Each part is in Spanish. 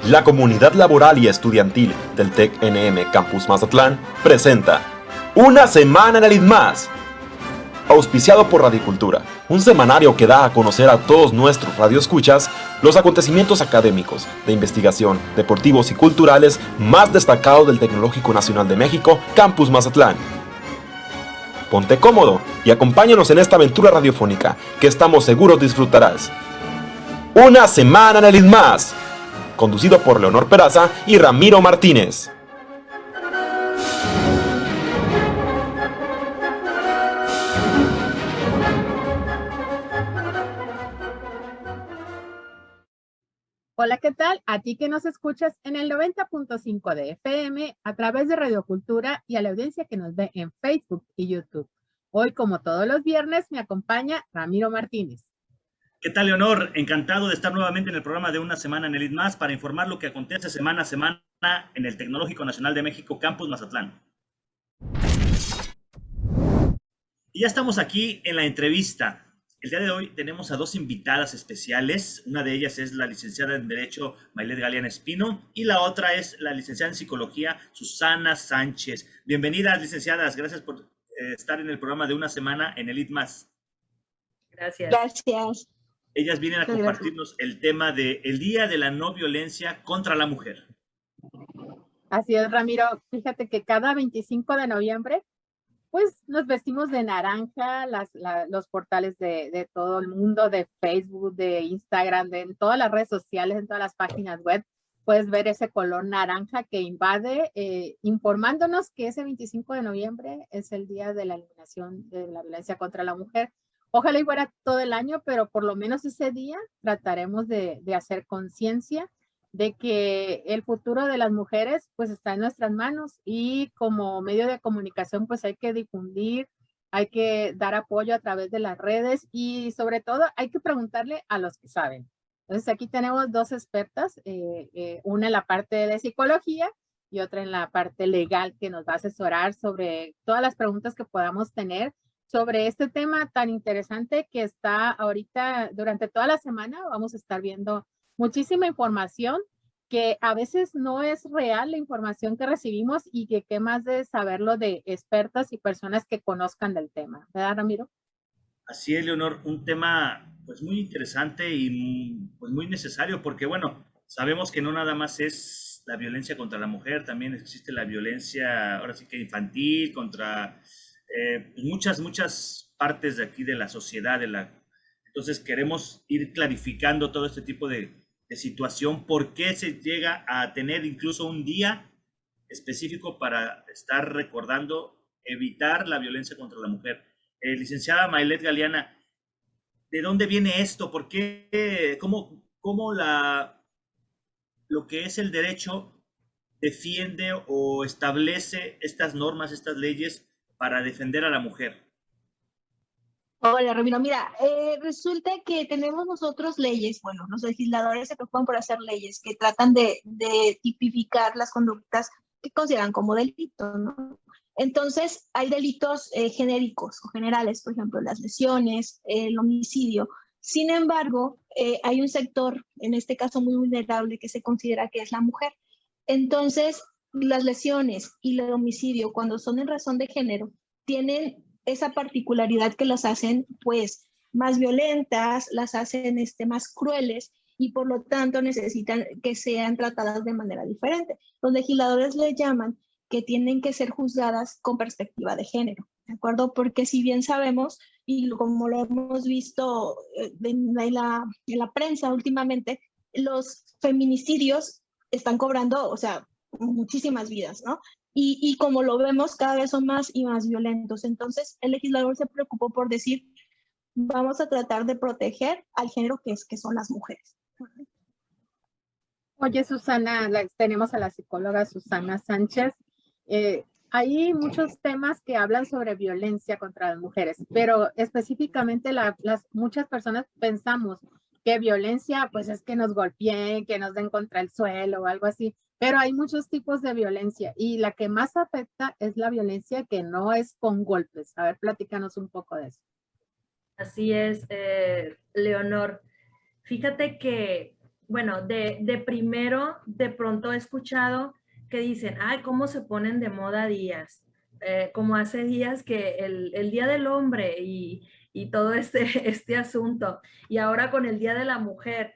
La comunidad laboral y estudiantil del TEC-NM Campus Mazatlán presenta Una Semana en el ITMAS, auspiciado por Radicultura, un semanario que da a conocer a todos nuestros radioescuchas los acontecimientos académicos, de investigación, deportivos y culturales más destacados del Tecnológico Nacional de México Campus Mazatlán. Ponte cómodo y acompáñanos en esta aventura radiofónica que estamos seguros disfrutarás. Una Semana en el ITMAS, conducido por Leonor Peraza y Ramiro Martínez. Hola, ¿qué tal? A ti que nos escuchas en el 90.5 de FM a través de Radio Cultura y a la audiencia que nos ve en Facebook y YouTube. Hoy, como todos los viernes, me acompaña Ramiro Martínez. ¿Qué tal, Leonor? Encantado de estar nuevamente en el programa de Una Semana en el ITMAS para informar lo que acontece semana a semana en el Tecnológico Nacional de México Campus Mazatlán. Y ya estamos aquí en la entrevista. El día de hoy tenemos a dos invitadas especiales. Una de ellas es la licenciada en Derecho Maylet Galeana Espino y la otra es la licenciada en Psicología Susana Sánchez. Bienvenidas, licenciadas. Gracias por estar en el programa de Una Semana en el ITMAS. Gracias. Gracias. Ellas vienen a compartirnos el tema de el Día de la No Violencia contra la Mujer. Así es, Ramiro. Fíjate que cada 25 de noviembre, pues nos vestimos de naranja, los portales de todo el mundo, de Facebook, de Instagram, en todas las redes sociales, en todas las páginas web, puedes ver ese color naranja que invade, informándonos que ese 25 de noviembre es el día de la eliminación de la violencia contra la mujer. Ojalá y fuera todo el año, pero por lo menos ese día trataremos de hacer conciencia de que el futuro de las mujeres pues está en nuestras manos y como medio de comunicación pues hay que difundir, hay que dar apoyo a través de las redes y sobre todo hay que preguntarle a los que saben. Entonces aquí tenemos dos expertas, una en la parte de psicología y otra en la parte legal que nos va a asesorar sobre todas las preguntas que podamos tener sobre este tema tan interesante que está ahorita durante toda la semana. Vamos a estar viendo muchísima información que a veces no es real la información que recibimos y que qué más de saberlo de expertas y personas que conozcan del tema. ¿Verdad, Ramiro? Así es, Leonor, un tema pues muy interesante y pues muy necesario porque bueno, sabemos que no nada más es la violencia contra la mujer, también existe la violencia, ahora sí que infantil, contra muchas partes de aquí de la sociedad, entonces queremos ir clarificando todo este tipo de situación, por qué se llega a tener incluso un día específico para estar recordando, evitar la violencia contra la mujer. Licenciada Maylet Galeana, ¿de dónde viene esto? ¿Por qué? ¿Cómo lo que es el derecho defiende o establece estas normas, estas leyes para defender a la mujer? Hola, Ramiro. Mira, resulta que tenemos nosotros leyes, bueno, los legisladores se preocupan por hacer leyes que tratan de tipificar las conductas que consideran como delito, ¿no? Entonces, hay delitos genéricos o generales, por ejemplo, las lesiones, el homicidio. Sin embargo, hay un sector, en este caso muy vulnerable, que se considera que es la mujer. Entonces, las lesiones y el homicidio, cuando son en razón de género, tienen esa particularidad que las hacen pues más violentas, las hacen más crueles y por lo tanto necesitan que sean tratadas de manera diferente. Los legisladores le llaman que tienen que ser juzgadas con perspectiva de género, ¿de acuerdo? Porque si bien sabemos, y como lo hemos visto en la prensa últimamente, los feminicidios están cobrando, o sea, muchísimas vidas, ¿no? Y como lo vemos, cada vez son más y más violentos. Entonces, el legislador se preocupó por decir, vamos a tratar de proteger al género que son las mujeres. Oye, Susana, tenemos a la psicóloga Susana Sánchez. Hay muchos temas que hablan sobre violencia contra las mujeres, pero específicamente muchas personas pensamos que violencia pues es que nos golpeen, que nos den contra el suelo o algo así, pero hay muchos tipos de violencia y la que más afecta es la violencia que no es con golpes. A ver, platícanos un poco de eso. Así es, Leonor. Fíjate que bueno, de primero, de pronto he escuchado que dicen, ay, cómo se ponen de moda días, como hace días que el Día del Hombre y todo este asunto, y ahora con el Día de la Mujer,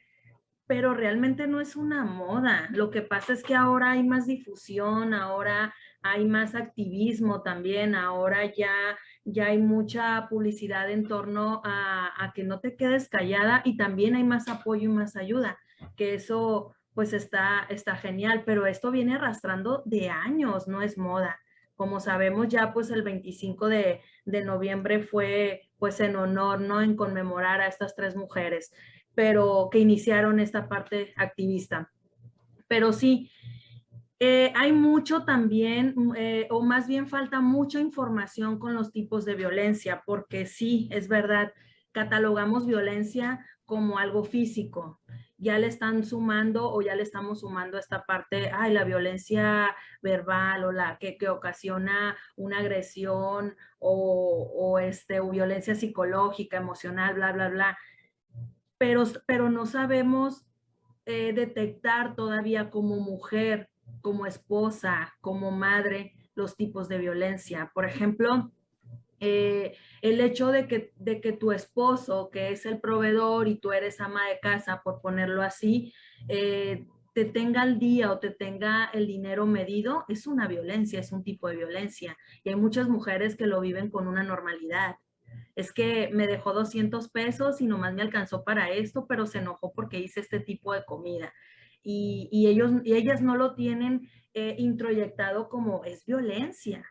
pero realmente no es una moda. Lo que pasa es que ahora hay más difusión, ahora hay más activismo también, ahora ya hay mucha publicidad en torno a que no te quedes callada y también hay más apoyo y más ayuda, que eso pues está genial, pero esto viene arrastrando de años, no es moda. Como sabemos ya pues el 25 de noviembre fue pues en honor, ¿no? En conmemorar a estas 3 mujeres, pero que iniciaron esta parte activista. Pero sí, hay mucho también, o más bien falta mucha información con los tipos de violencia, porque sí, es verdad, catalogamos violencia como algo físico. Ya le están sumando o ya le estamos sumando esta parte, ay, la violencia verbal o la que ocasiona una agresión o violencia psicológica, emocional, bla, bla, bla. Pero no sabemos detectar todavía como mujer, como esposa, como madre, los tipos de violencia. Por ejemplo, el hecho de que tu esposo, que es el proveedor y tú eres ama de casa, por ponerlo así, te tenga al día o te tenga el dinero medido, es una violencia, es un tipo de violencia. Y hay muchas mujeres que lo viven con una normalidad. Es que me dejó 200 pesos y nomás me alcanzó para esto, pero se enojó porque hice este tipo de comida. Y ellas no lo tienen introyectado como es violencia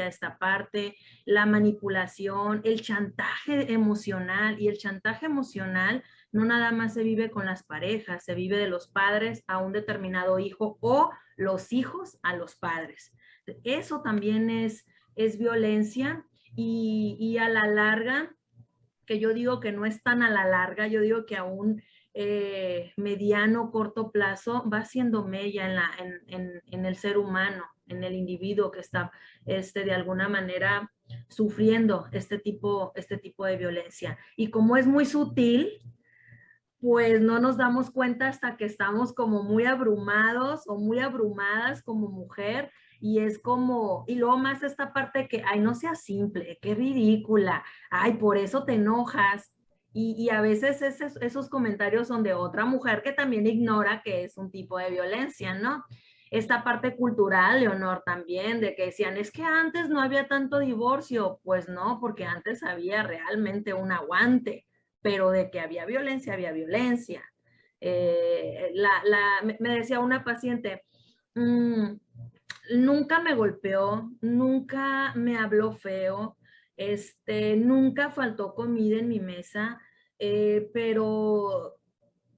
esta parte, la manipulación, el chantaje emocional. Y el chantaje emocional no nada más se vive con las parejas, se vive de los padres a un determinado hijo o los hijos a los padres. Eso también es violencia y a la larga, que yo digo que no es tan a la larga, yo digo que a un mediano, corto plazo va haciendo mella en el ser humano, en el individuo que está de alguna manera sufriendo este tipo de violencia. Y como es muy sutil, pues no nos damos cuenta hasta que estamos como muy abrumados o muy abrumadas como mujer. Y es como, y luego más esta parte que, ay, no seas simple, qué ridícula, ay, por eso te enojas. Y a veces esos comentarios son de otra mujer que también ignora que es un tipo de violencia, ¿no? Esta parte cultural, Leonor, también, de que decían, es que antes no había tanto divorcio. Pues no, porque antes había realmente un aguante, pero de que había violencia, había violencia. Me decía una paciente, nunca me golpeó, nunca me habló feo, nunca faltó comida en mi mesa, pero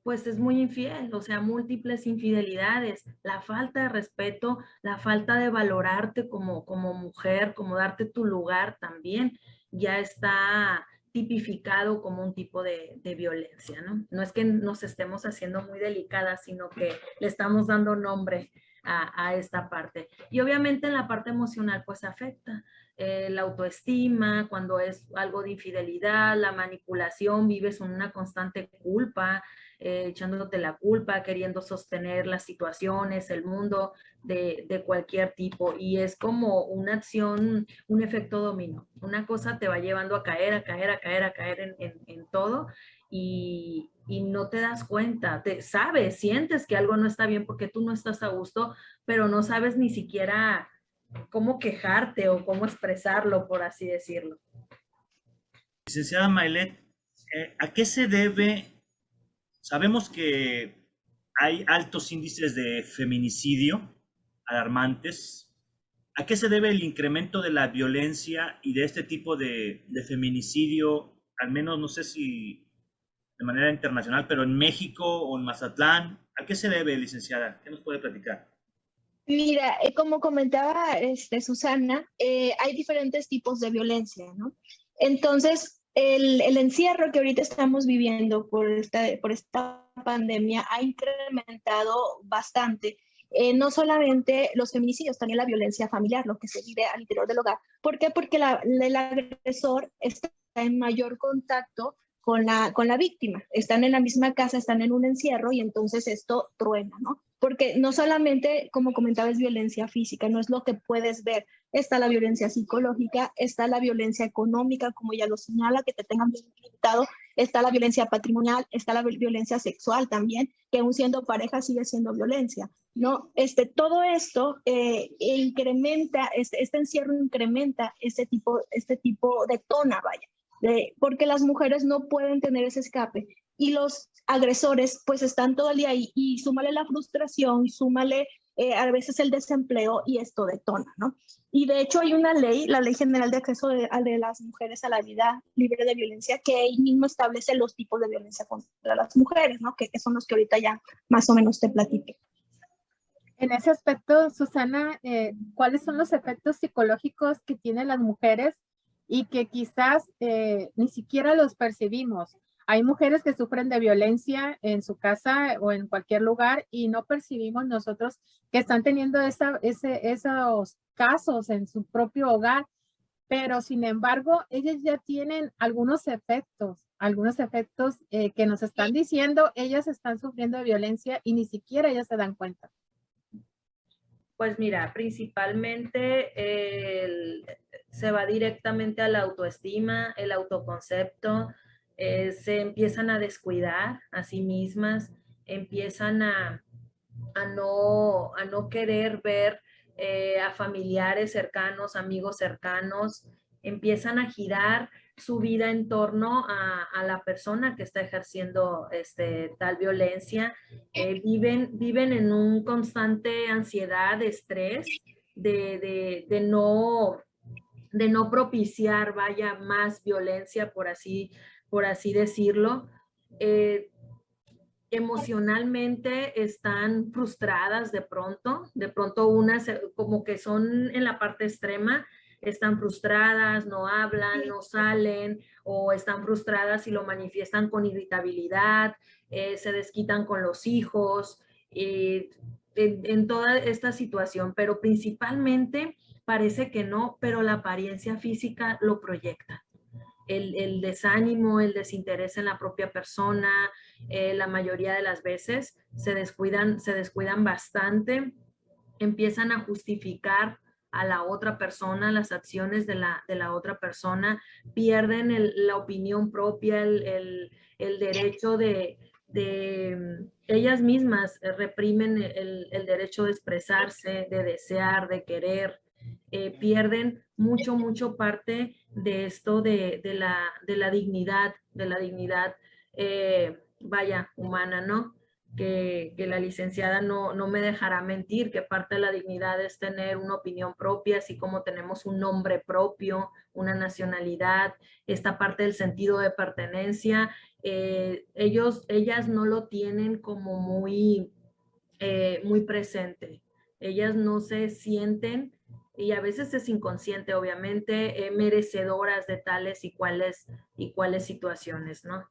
pues es muy infiel, o sea, múltiples infidelidades, la falta de respeto, la falta de valorarte como mujer, como darte tu lugar también, ya está tipificado como un tipo de violencia, ¿no? No es que nos estemos haciendo muy delicadas, sino que le estamos dando nombre a esta parte. Y obviamente en la parte emocional pues afecta la autoestima, cuando es algo de infidelidad, la manipulación, vives en una constante culpa, echándote la culpa, queriendo sostener las situaciones, el mundo de cualquier tipo. Y es como una acción, un efecto dominó. Una cosa te va llevando a caer, a caer, a caer, a caer en todo. Y no te das cuenta, sabes, sientes que algo no está bien porque tú no estás a gusto, pero no sabes ni siquiera cómo quejarte o cómo expresarlo, por así decirlo. Licenciada Mailet, ¿a qué se debe? Sabemos que hay altos índices de feminicidio alarmantes. ¿A qué se debe el incremento de la violencia y de este tipo de feminicidio? Al menos no sé si de manera internacional, pero en México o en Mazatlán. ¿A qué se debe, licenciada? ¿Qué nos puede platicar? Mira, como comentaba Susana, hay diferentes tipos de violencia, ¿no? Entonces, el encierro que ahorita estamos viviendo por esta pandemia ha incrementado bastante, no solamente los feminicidios, también la violencia familiar, lo que se vive al interior del hogar. ¿Por qué? Porque el agresor está en mayor contacto con la víctima. Están en la misma casa, están en un encierro y entonces esto truena, ¿no? Porque no solamente, como comentaba, es violencia física, no es lo que puedes ver. Está la violencia psicológica, está la violencia económica, como ya lo señala, que te tengan bien limitado, está la violencia patrimonial, está la violencia sexual también, que aún siendo pareja sigue siendo violencia, ¿no? Todo esto incrementa, este encierro incrementa este tipo, detona, vaya, porque las mujeres no pueden tener ese escape y los agresores pues están todo el día ahí y súmale la frustración, súmale a veces el desempleo y esto detona, ¿no? Y de hecho hay una ley, la Ley General de Acceso de las Mujeres a la Vida Libre de Violencia, que ahí mismo establece los tipos de violencia contra las mujeres, ¿no? Que son los que ahorita ya más o menos te platiqué. En ese aspecto, Susana, ¿cuáles son los efectos psicológicos que tienen las mujeres y que quizás ni siquiera los percibimos? Hay mujeres que sufren de violencia en su casa o en cualquier lugar y no percibimos nosotros que están teniendo esos casos en su propio hogar, pero sin embargo, ellas ya tienen algunos efectos que nos están diciendo, ellas están sufriendo de violencia y ni siquiera ellas se dan cuenta. Pues mira, principalmente se va directamente a la autoestima, el autoconcepto, se empiezan a descuidar a sí mismas, empiezan a no querer ver a familiares cercanos, amigos cercanos, empiezan a girar su vida en torno a la persona que está ejerciendo tal violencia, viven en un constante ansiedad, estrés, de no propiciar, vaya, más violencia, por así decirlo. Emocionalmente están frustradas de pronto unas como que son en la parte extrema, están frustradas, no hablan, no salen, o están frustradas y lo manifiestan con irritabilidad, se desquitan con los hijos, en toda esta situación, pero principalmente parece que no, pero la apariencia física lo proyecta. El desánimo, el desinterés en la propia persona, la mayoría de las veces se descuidan bastante, empiezan a justificar a la otra persona, las acciones de la otra persona, pierden la opinión propia, el derecho de ellas mismas reprimen el derecho de expresarse, de desear, de querer, pierden mucho parte de esto de la dignidad, vaya, humana, ¿no? Que la licenciada no me dejará mentir, que parte de la dignidad es tener una opinión propia, así como tenemos un nombre propio, una nacionalidad, esta parte del sentido de pertenencia, ellas no lo tienen como muy presente. Ellas no se sienten, y a veces es inconsciente, obviamente, merecedoras de tales y cuales situaciones, ¿no?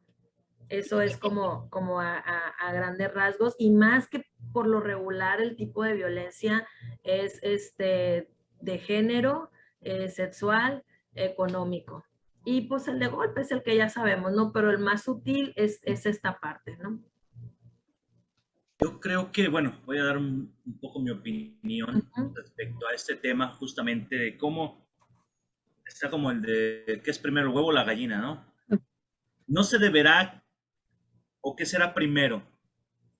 Eso es como a grandes rasgos, y más que por lo regular el tipo de violencia es de género, sexual, económico. Y pues el de golpe es el que ya sabemos, ¿no? Pero el más sutil es esta parte, ¿no? Yo creo que, bueno, voy a dar un poco mi opinión respecto a este tema, justamente de cómo está como el de qué es primero el huevo o la gallina, ¿no? No se deberá, o qué será primero,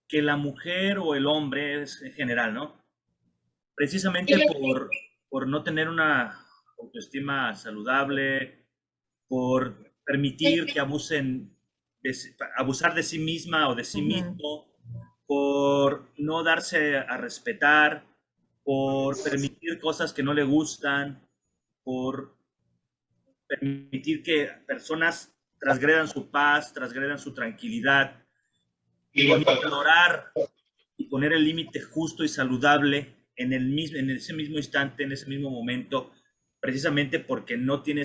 que la mujer o el hombre en general, ¿no? Precisamente por no tener una autoestima saludable, por permitir que abusar de sí misma o de sí mismo, por no darse a respetar, por permitir cosas que no le gustan, por permitir que personas transgredan su paz, transgredan su tranquilidad, y por ignorar y poner el límite justo y saludable en ese mismo instante, en ese mismo momento, precisamente porque no tiene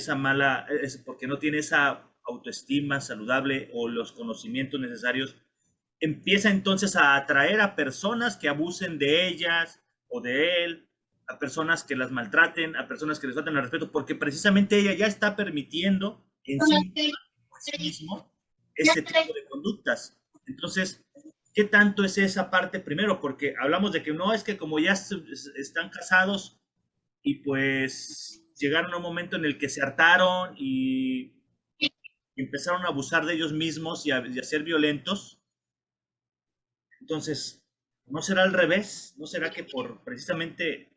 porque no tiene esa autoestima saludable o los conocimientos necesarios, empieza entonces a atraer a personas que abusen de ellas o de él, a personas que las maltraten, a personas que les falten el respeto, porque precisamente ella ya está permitiendo en sí mismo este tipo de conductas. Entonces, ¿qué tanto es esa parte primero? Porque hablamos de que no, es que como ya están casados y pues llegaron a un momento en el que se hartaron y empezaron a abusar de ellos mismos y a ser violentos. Entonces, ¿no será al revés? ¿No será que por precisamente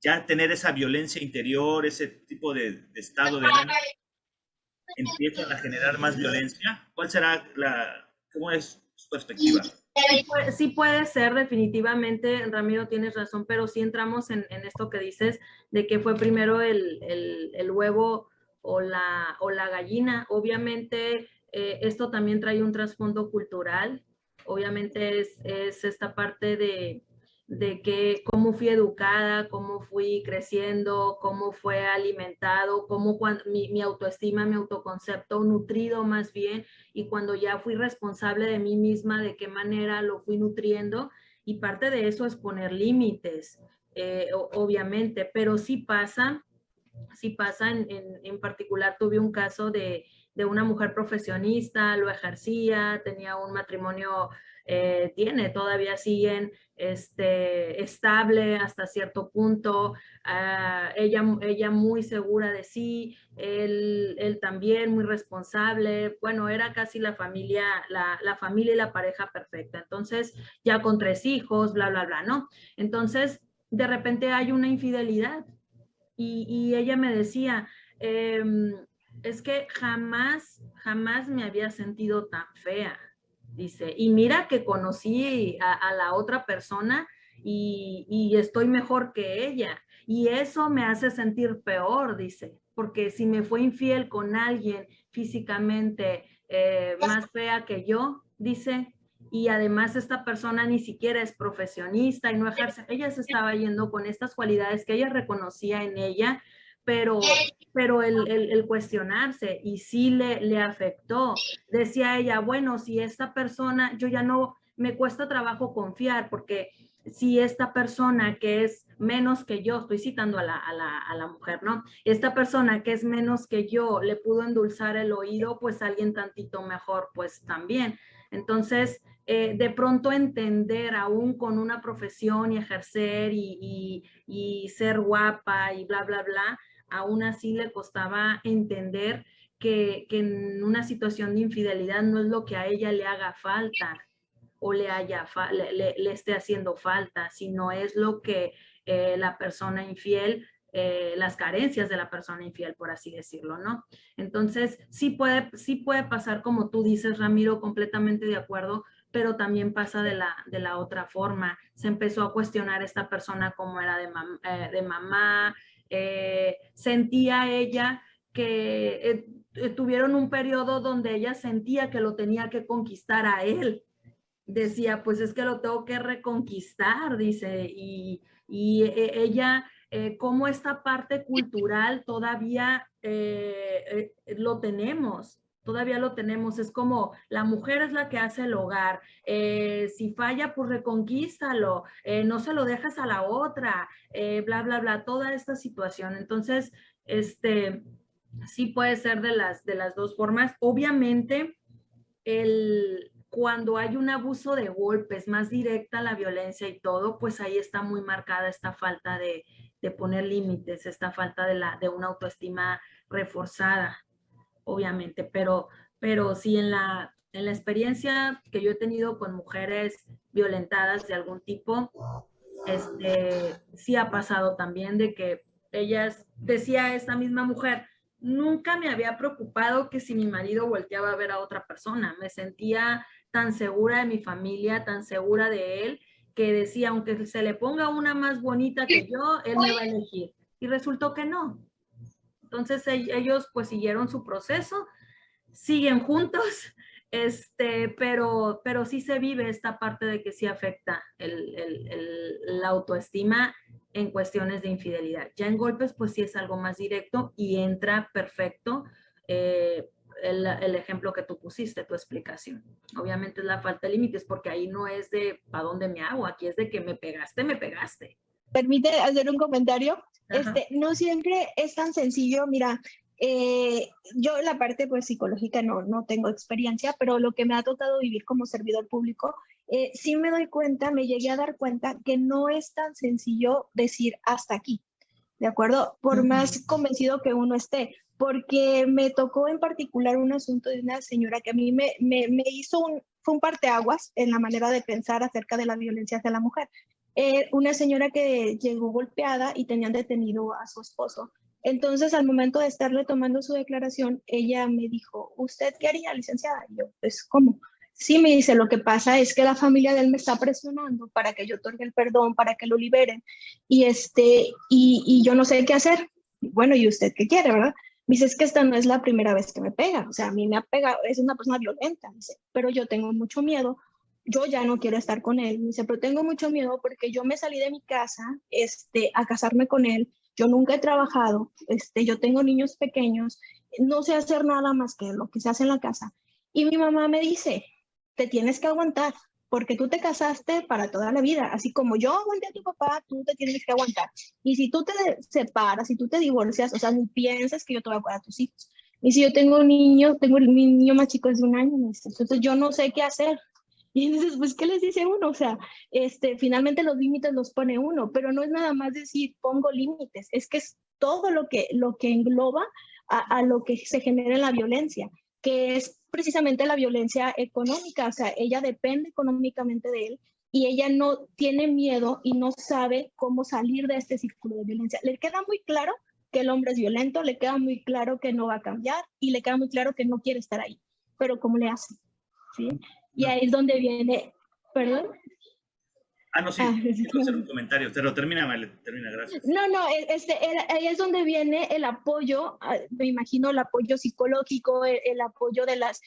ya tener esa violencia interior, ese tipo de estado de ánimo, empiezan a generar más violencia? ¿Cuál será cómo es su perspectiva? Sí puede ser, definitivamente, Ramiro, tienes razón, pero sí entramos en esto que dices de que fue primero el huevo o la gallina. Obviamente, esto también trae un trasfondo cultural. Obviamente es esta parte de que cómo fui educada, cómo fui creciendo, cómo fue alimentado, cómo mi autoestima, mi autoconcepto nutrido más bien, y cuando ya fui responsable de mí misma, de qué manera lo fui nutriendo, y parte de eso es poner límites, obviamente, pero sí pasa en particular tuve un caso de una mujer profesionista, lo ejercía, tenía un matrimonio, todavía siguen estable hasta cierto punto, ella muy segura de sí, él también muy responsable, bueno, era casi la familia y la pareja perfecta, entonces ya con 3 hijos, bla, bla, bla, ¿no? Entonces, de repente hay una infidelidad. Y ella me decía, es que jamás me había sentido tan fea, dice, y mira que conocí a la otra persona y estoy mejor que ella, y eso me hace sentir peor, dice, porque si me fue infiel con alguien físicamente más fea que yo, dice, y además esta persona ni siquiera es profesionista y no ejerce, ella se estaba yendo con estas cualidades que ella reconocía en ella, pero el cuestionarse, y sí le afectó. Decía ella, bueno, si esta persona, yo ya no, me cuesta trabajo confiar, porque si esta persona que es menos que yo, estoy citando a la mujer, ¿no? Esta persona que es menos que yo le pudo endulzar el oído, pues alguien tantito mejor, pues también. Entonces, de pronto entender aún con una profesión y ejercer y ser guapa y bla, bla, bla, aún así le costaba entender que en una situación de infidelidad no es lo que a ella le haga falta o le esté haciendo falta, sino es lo que la persona infiel, las carencias de la persona infiel, por así decirlo, ¿no? Entonces, sí puede pasar como tú dices, Ramiro, completamente de acuerdo, pero también pasa de la otra forma. Se empezó a cuestionar esta persona como era de mamá, sentía ella que tuvieron un periodo donde ella sentía que lo tenía que conquistar a él. Decía, pues es que lo tengo que reconquistar, dice, y ella, como esta parte cultural todavía todavía lo tenemos, es como la mujer es la que hace el hogar, si falla, pues reconquístalo, no se lo dejas a la otra, bla, bla, bla, toda esta situación. Entonces, sí puede ser de las dos formas. Obviamente, cuando hay un abuso de golpes, más directa la violencia y todo, pues ahí está muy marcada esta falta de poner límites, esta falta de una autoestima reforzada, obviamente, pero sí en la experiencia que yo he tenido con mujeres violentadas de algún tipo, sí ha pasado también de que ellas, decía esta misma mujer, nunca me había preocupado que si mi marido volteaba a ver a otra persona, me sentía tan segura de mi familia, tan segura de él, que decía, aunque se le ponga una más bonita que yo, él me va a elegir. Y resultó que no. Entonces ellos pues siguieron su proceso, siguen juntos, pero sí se vive esta parte de que sí afecta la autoestima en cuestiones de infidelidad. Ya en golpes, pues sí es algo más directo y entra perfecto el ejemplo que tú pusiste, tu explicación. Obviamente es la falta de límites, porque ahí no es de ¿para dónde me hago? Aquí es de que me pegaste, me pegaste. Permite hacer un comentario. Ajá. No siempre es tan sencillo. Mira, Yo la parte pues psicológica no tengo experiencia, pero lo que me ha tocado vivir como servidor público, sí me doy cuenta, me llegué a dar cuenta que no es tan sencillo decir hasta aquí, ¿de acuerdo? Por más convencido que uno esté, porque me tocó en particular un asunto de una señora que a mí me hizo fue un parteaguas en la manera de pensar acerca de la violencia hacia la mujer. Una señora que llegó golpeada y tenían detenido a su esposo. Entonces, al momento de estarle tomando su declaración, ella me dijo, ¿usted qué haría, licenciada? Y yo, pues, ¿cómo? Sí, me dice, lo que pasa es que la familia de él me está presionando para que yo otorgue el perdón, para que lo liberen, y yo no sé qué hacer. Bueno, ¿y usted qué quiere, verdad? Me dice, es que esta no es la primera vez que me pega, o sea, a mí me ha pegado, es una persona violenta, dice, pero yo tengo mucho miedo, yo ya no quiero estar con él, dice, pero tengo mucho miedo porque yo me salí de mi casa, a casarme con él, yo nunca he trabajado, yo tengo niños pequeños, no sé hacer nada más que lo que se hace en la casa. Y mi mamá me dice, te tienes que aguantar, porque tú te casaste para toda la vida, así como yo aguanté a tu papá, tú te tienes que aguantar. Y si tú te separas, si tú te divorcias, o sea, ni piensas que yo te voy a cuidar a tus hijos. Y si yo tengo un niño, mi niño más chico es de 1 año, entonces yo no sé qué hacer. Y entonces, pues, ¿qué les dice uno? O sea, finalmente los límites los pone uno, pero no es nada más decir pongo límites, es que es todo lo que engloba a lo que se genera en la violencia, que es precisamente la violencia económica, o sea, ella depende económicamente de él y ella no tiene miedo y no sabe cómo salir de este círculo de violencia. Le queda muy claro que el hombre es violento, le queda muy claro que no va a cambiar y le queda muy claro que no quiere estar ahí, pero ¿cómo le hace? ¿Sí? Y ahí es donde viene, perdón. No, sí, quiero hacer un comentario, pero termina, gracias. No, ahí es donde viene el apoyo, me imagino el apoyo psicológico, el apoyo de las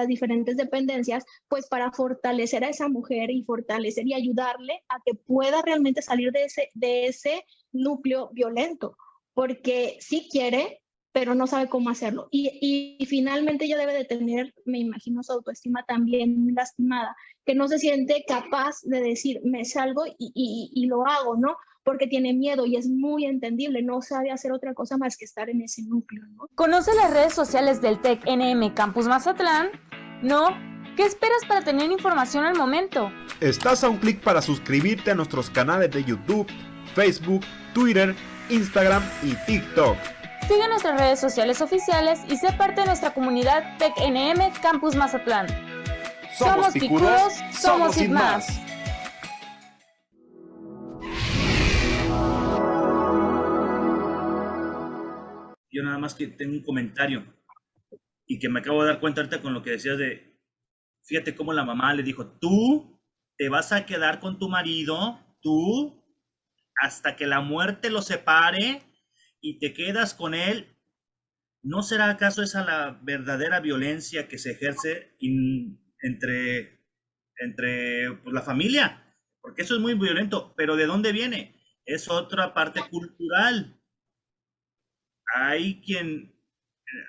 diferentes dependencias, pues para fortalecer a esa mujer y fortalecer y ayudarle a que pueda realmente salir de ese núcleo violento, porque sí quiere, pero no sabe cómo hacerlo. Y finalmente ella debe de tener, me imagino, su autoestima también lastimada, que no se siente capaz de decir, me salgo y lo hago, ¿no? Porque tiene miedo y es muy entendible, no sabe hacer otra cosa más que estar en ese núcleo, ¿no? ¿Conoce las redes sociales del TEC NM Campus Mazatlán? ¿No? ¿Qué esperas para tener información al momento? Estás a un clic para suscribirte a nuestros canales de YouTube, Facebook, Twitter, Instagram y TikTok. Sigue nuestras redes sociales oficiales y sé parte de nuestra comunidad TEC NM Campus Mazatlán. Somos picudos, somos sin más. Yo nada más que tengo un comentario y que me acabo de dar cuenta ahorita con lo que decías fíjate cómo la mamá le dijo, tú te vas a quedar con tu marido, tú, hasta que la muerte lo separe y te quedas con él. ¿No será acaso esa la verdadera violencia que se ejerce entre pues, la familia? Porque eso es muy violento, pero ¿de dónde viene? Es otra parte cultural. Hay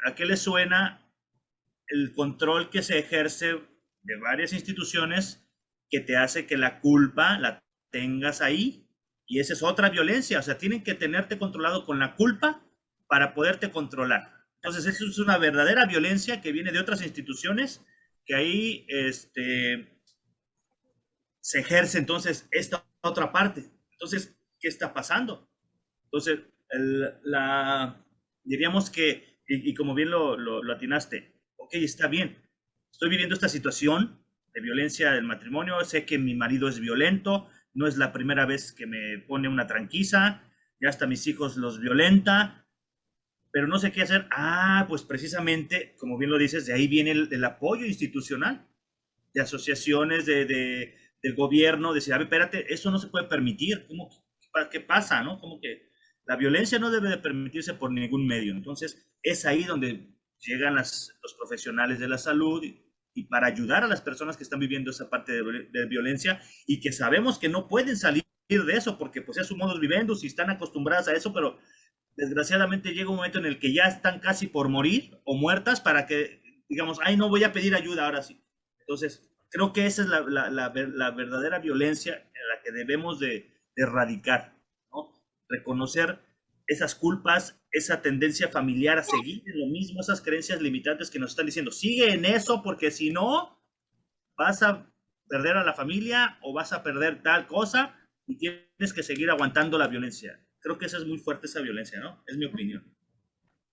¿a qué le suena el control que se ejerce de varias instituciones que te hace que la culpa la tengas ahí? Y esa es otra violencia, o sea, tienen que tenerte controlado con la culpa para poderte controlar. Entonces, eso es una verdadera violencia que viene de otras instituciones que ahí se ejerce entonces esta otra parte. Entonces, ¿qué está pasando? Entonces, diríamos que, y como bien lo atinaste, ok, está bien, estoy viviendo esta situación de violencia del matrimonio, sé que mi marido es violento, no es la primera vez que me pone una tranquiza, ya hasta mis hijos los violenta, pero no sé qué hacer. Pues precisamente, como bien lo dices, de ahí viene el apoyo institucional, de asociaciones, del gobierno, decir, a ver, espérate, eso no se puede permitir, ¿qué pasa, no? Como que la violencia no debe de permitirse por ningún medio. Entonces, es ahí donde llegan los profesionales de la salud y para ayudar a las personas que están viviendo esa parte de violencia y que sabemos que no pueden salir de eso porque pues es su modus vivendi y están acostumbradas a eso, pero desgraciadamente llega un momento en el que ya están casi por morir o muertas para que, digamos, no voy a pedir ayuda ahora sí. Entonces, creo que esa es la verdadera violencia en la que debemos de erradicar, ¿no? Reconocer esas culpas, esa tendencia familiar a seguir en lo mismo, esas creencias limitantes que nos están diciendo, sigue en eso porque si no, vas a perder a la familia o vas a perder tal cosa y tienes que seguir aguantando la violencia. Creo que esa es muy fuerte, esa violencia, ¿no? Es mi opinión.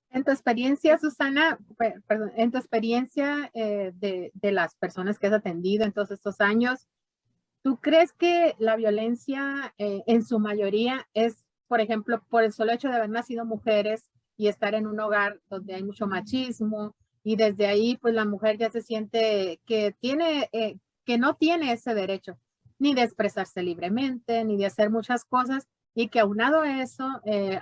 En tu experiencia, Susana, perdón, en tu experiencia de las personas que has atendido en todos estos años, ¿tú crees que la violencia en su mayoría es, por ejemplo, por el solo hecho de haber nacido mujeres y estar en un hogar donde hay mucho machismo y desde ahí pues la mujer ya se siente que tiene, que no tiene ese derecho ni de expresarse libremente, ni de hacer muchas cosas y que aunado a eso,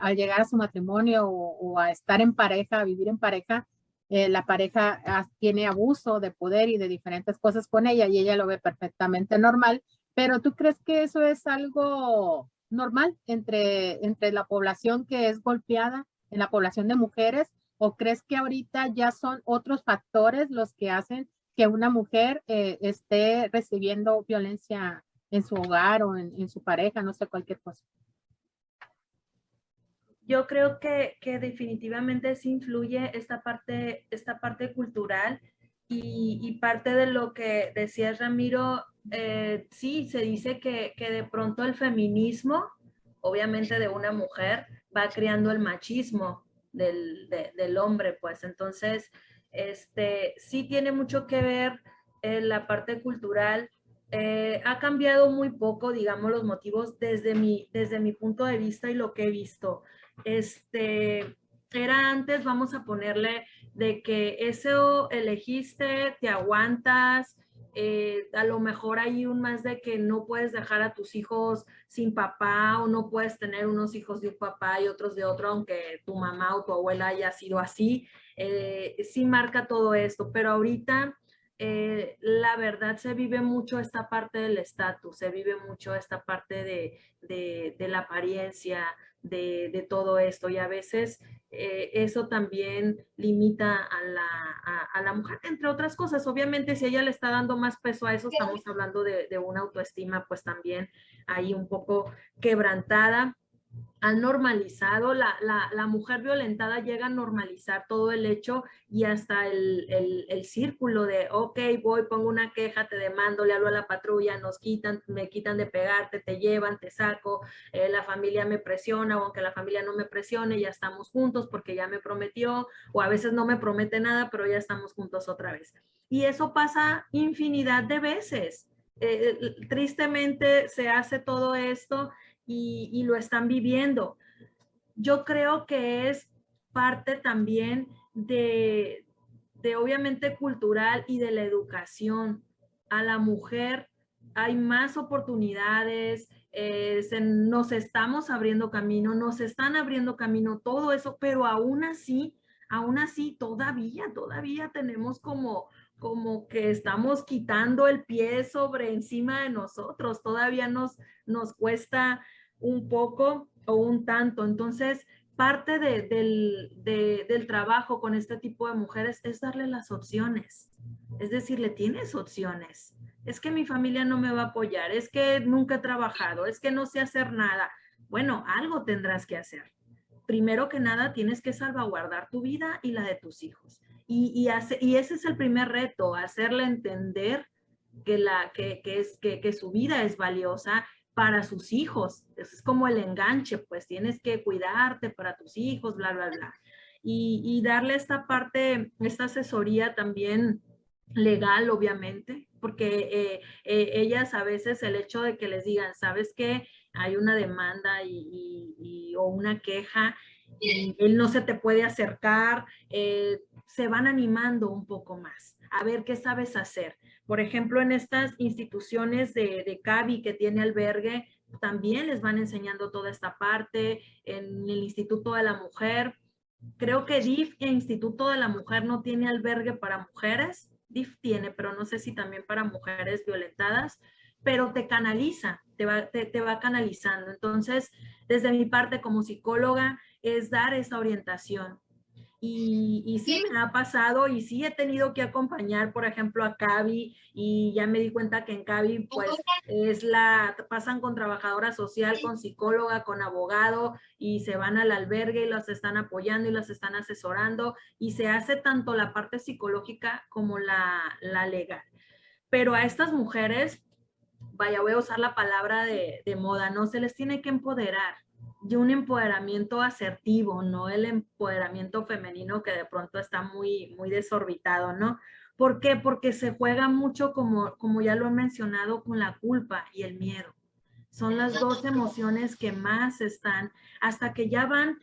al llegar a su matrimonio o a estar en pareja, a vivir en pareja, la pareja tiene abuso de poder y de diferentes cosas con ella y ella lo ve perfectamente normal, pero ¿tú crees que eso es algo normal entre la población que es golpeada, en la población de mujeres, o crees que ahorita ya son otros factores los que hacen que una mujer esté recibiendo violencia en su hogar o en su pareja, no sé, cualquier cosa? Yo creo que definitivamente sí influye esta parte cultural y parte de lo que decía Ramiro, sí, se dice que de pronto el feminismo, obviamente de una mujer, va creando el machismo del hombre, pues entonces, sí tiene mucho que ver la parte cultural. Ha cambiado muy poco, digamos, los motivos desde mi punto de vista y lo que he visto. Era antes, vamos a ponerle, de que eso elegiste, te aguantas, a lo mejor hay un más de que no puedes dejar a tus hijos sin papá o no puedes tener unos hijos de un papá y otros de otro, aunque tu mamá o tu abuela haya sido así. Sí marca todo esto, pero ahorita la verdad se vive mucho esta parte del estatus, se vive mucho esta parte de la apariencia, de todo esto y a veces eso también limita a la mujer, entre otras cosas. Obviamente si ella le está dando más peso a eso, estamos hablando de una autoestima pues también ahí un poco quebrantada. Han normalizado, la mujer violentada llega a normalizar todo el hecho y hasta el círculo de, ok, voy, pongo una queja, te demando, le hablo a la patrulla, me quitan de pegarte, te llevan, te saco, la familia me presiona, o aunque la familia no me presione, ya estamos juntos porque ya me prometió, o a veces no me promete nada, pero ya estamos juntos otra vez. Y eso pasa infinidad de veces. Tristemente se hace todo esto y lo están viviendo. Yo creo que es parte también de obviamente cultural y de la educación. A la mujer hay más oportunidades, nos estamos abriendo camino, nos están abriendo camino, todo eso, pero aún así todavía tenemos como que estamos quitando el pie sobre encima de nosotros, todavía nos cuesta un poco o un tanto. Entonces, parte del trabajo con este tipo de mujeres es darle las opciones. Es decirle, tienes opciones. Es que mi familia no me va a apoyar, es que nunca he trabajado, es que no sé hacer nada. Bueno, algo tendrás que hacer. Primero que nada, tienes que salvaguardar tu vida y la de tus hijos. Y ese es el primer reto, hacerle entender que su vida es valiosa para sus hijos. Es como el enganche, pues tienes que cuidarte para tus hijos, bla, bla, bla. Y darle esta parte, esta asesoría también legal, obviamente, porque ellas a veces el hecho de que les digan, ¿sabes qué? Hay una demanda o una queja y él no se te puede acercar, se van animando un poco más a ver qué sabes hacer. Por ejemplo, en estas instituciones de CABI que tiene albergue, también les van enseñando toda esta parte. En el Instituto de la Mujer, creo que DIF e Instituto de la Mujer no tiene albergue para mujeres. DIF tiene, pero no sé si también para mujeres violentadas, pero te canaliza, te va canalizando. Entonces, desde mi parte como psicóloga, es dar esa orientación Y sí me ha pasado y sí he tenido que acompañar, por ejemplo, a Cavi, y ya me di cuenta que en Cavi pues pasan con trabajadora social, con psicóloga, con abogado, y se van al albergue y los están apoyando y los están asesorando, y se hace tanto la parte psicológica como la legal. Pero a estas mujeres, vaya, voy a usar la palabra de moda, no se les tiene que empoderar, y un empoderamiento asertivo, no el empoderamiento femenino que de pronto está muy, muy desorbitado, ¿no? ¿Por qué? Porque se juega mucho, como ya lo he mencionado, con la culpa y el miedo. Son las dos emociones que más están, hasta que ya van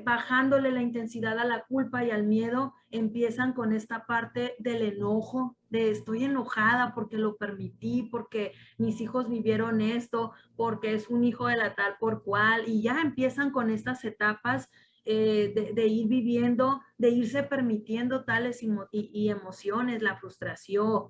bajándole la intensidad a la culpa y al miedo, empiezan con esta parte del enojo, de estoy enojada porque lo permití, porque mis hijos vivieron esto, porque es un hijo de la tal por cual, y ya empiezan con estas etapas de ir viviendo, de irse permitiendo tales y emociones, la frustración,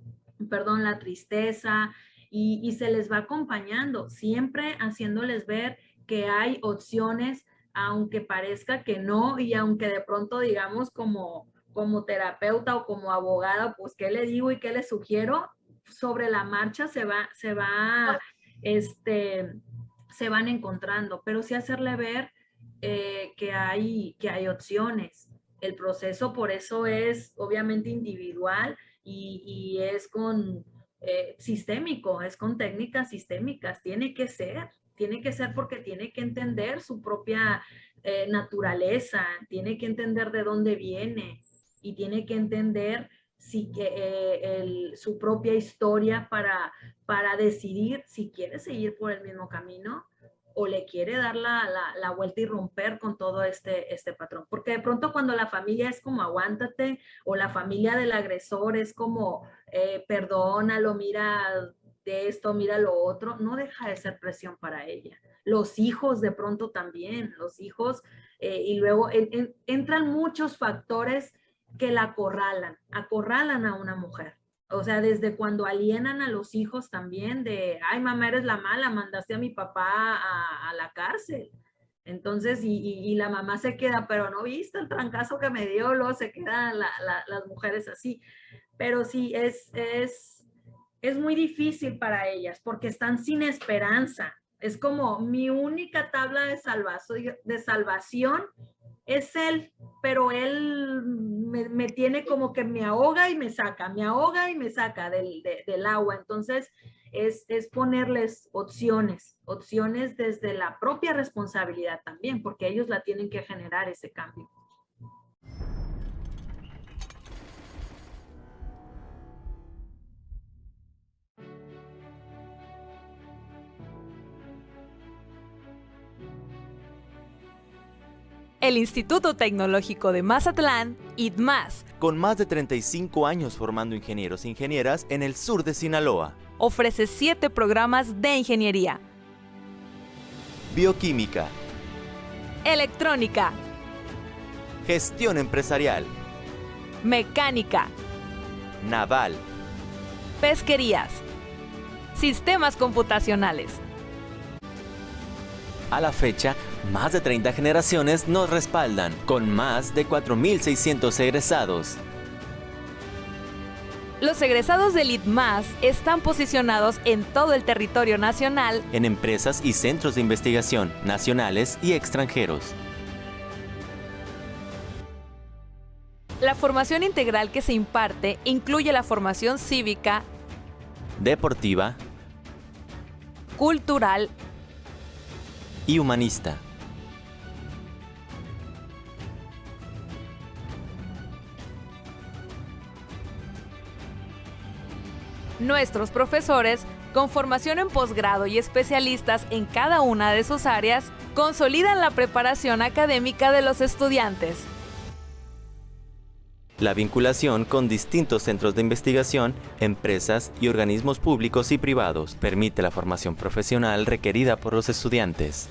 perdón, la tristeza, y se les va acompañando, siempre haciéndoles ver que hay opciones, aunque parezca que no, y aunque de pronto digamos como terapeuta o como abogada, pues qué le digo y qué le sugiero, sobre la marcha se van encontrando, pero sí hacerle ver que hay opciones. El proceso por eso es obviamente individual y es con sistémico, es con técnicas sistémicas, tiene que ser porque tiene que entender su propia naturaleza, tiene que entender de dónde viene y tiene que entender su propia historia para decidir si quiere seguir por el mismo camino o le quiere dar la vuelta y romper con todo este patrón. Porque de pronto cuando la familia es como aguántate, o la familia del agresor es como perdónalo, mira de esto, mira lo otro, no deja de ser presión para ella. Los hijos de pronto también, los hijos, y luego entran muchos factores que la acorralan a una mujer. O sea, desde cuando alienan a los hijos también de, ay, mamá, eres la mala, mandaste a mi papá a la cárcel. Entonces, y la mamá se queda, pero no viste el trancazo que me dio, luego se quedan las mujeres así. Pero sí, es muy difícil para ellas porque están sin esperanza. Es como mi única tabla de salvación es él, pero él me tiene como que me ahoga y me saca del agua. Entonces, es ponerles opciones desde la propia responsabilidad también, porque ellos la tienen que generar ese cambio. El Instituto Tecnológico de Mazatlán, ITMAS, con más de 35 años formando ingenieros e ingenieras en el sur de Sinaloa, ofrece 7 programas de ingeniería: bioquímica, electrónica, gestión empresarial, mecánica, naval, pesquerías, sistemas computacionales. A la fecha, más de 30 generaciones nos respaldan, con más de 4.600 egresados. Los egresados del ITMAS están posicionados en todo el territorio nacional, en empresas y centros de investigación nacionales y extranjeros. La formación integral que se imparte incluye la formación cívica, deportiva, cultural y humanista. Nuestros profesores, con formación en posgrado y especialistas en cada una de sus áreas, consolidan la preparación académica de los estudiantes. La vinculación con distintos centros de investigación, empresas y organismos públicos y privados permite la formación profesional requerida por los estudiantes.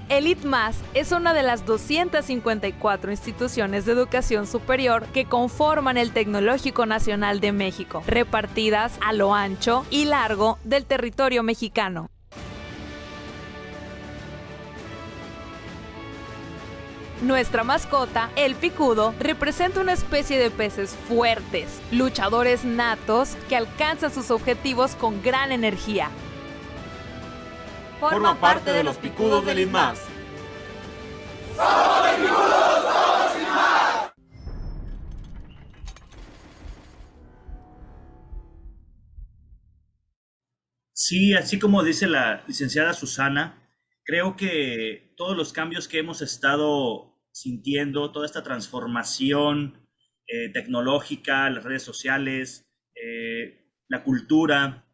El El ITMAS es una de las 254 instituciones de educación superior que conforman el Tecnológico Nacional de México, repartidas a lo ancho y largo del territorio mexicano. Nuestra mascota, el picudo, representa una especie de peces fuertes, luchadores natos que alcanzan sus objetivos con gran energía. Forma parte de los picudos del ITMAS. Sí, así como dice la licenciada Susana, creo que todos los cambios que hemos estado sintiendo, toda esta transformación tecnológica, las redes sociales, la cultura,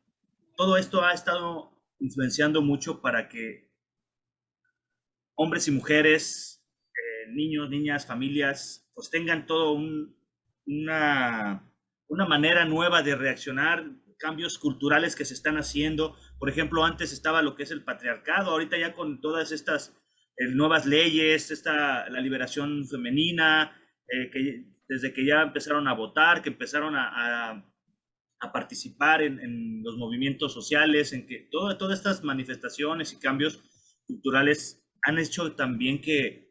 todo esto ha estado influenciando mucho para que hombres y mujeres, niños, niñas, familias, pues tengan todo una manera nueva de reaccionar, cambios culturales que se están haciendo. Por ejemplo, antes estaba lo que es el patriarcado, ahorita ya con todas estas nuevas leyes, la liberación femenina, desde que ya empezaron a votar, que empezaron a participar en los movimientos sociales, en que todas estas manifestaciones y cambios culturales han hecho también que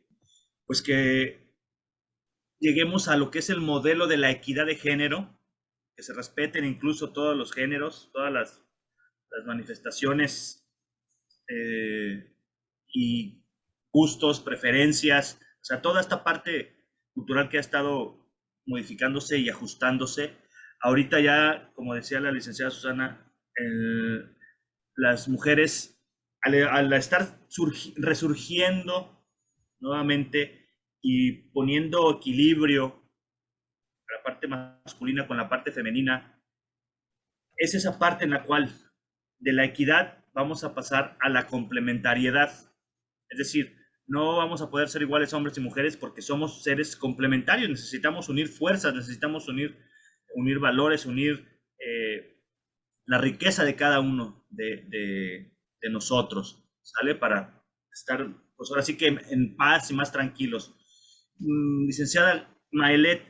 lleguemos a lo que es el modelo de la equidad de género, que se respeten incluso todos los géneros, todas las manifestaciones y gustos, preferencias, o sea, toda esta parte cultural que ha estado modificándose y ajustándose. Ahorita ya, como decía la licenciada Susana, las mujeres, al estar resurgiendo nuevamente y poniendo equilibrio la parte masculina con la parte femenina, es esa parte en la cual de la equidad vamos a pasar a la complementariedad. Es decir, no vamos a poder ser iguales hombres y mujeres porque somos seres complementarios, necesitamos unir fuerzas, necesitamos unir valores, unir la riqueza de cada uno de nosotros, ¿sale? Para estar, pues ahora sí que en paz y más tranquilos. Licenciada Maelet,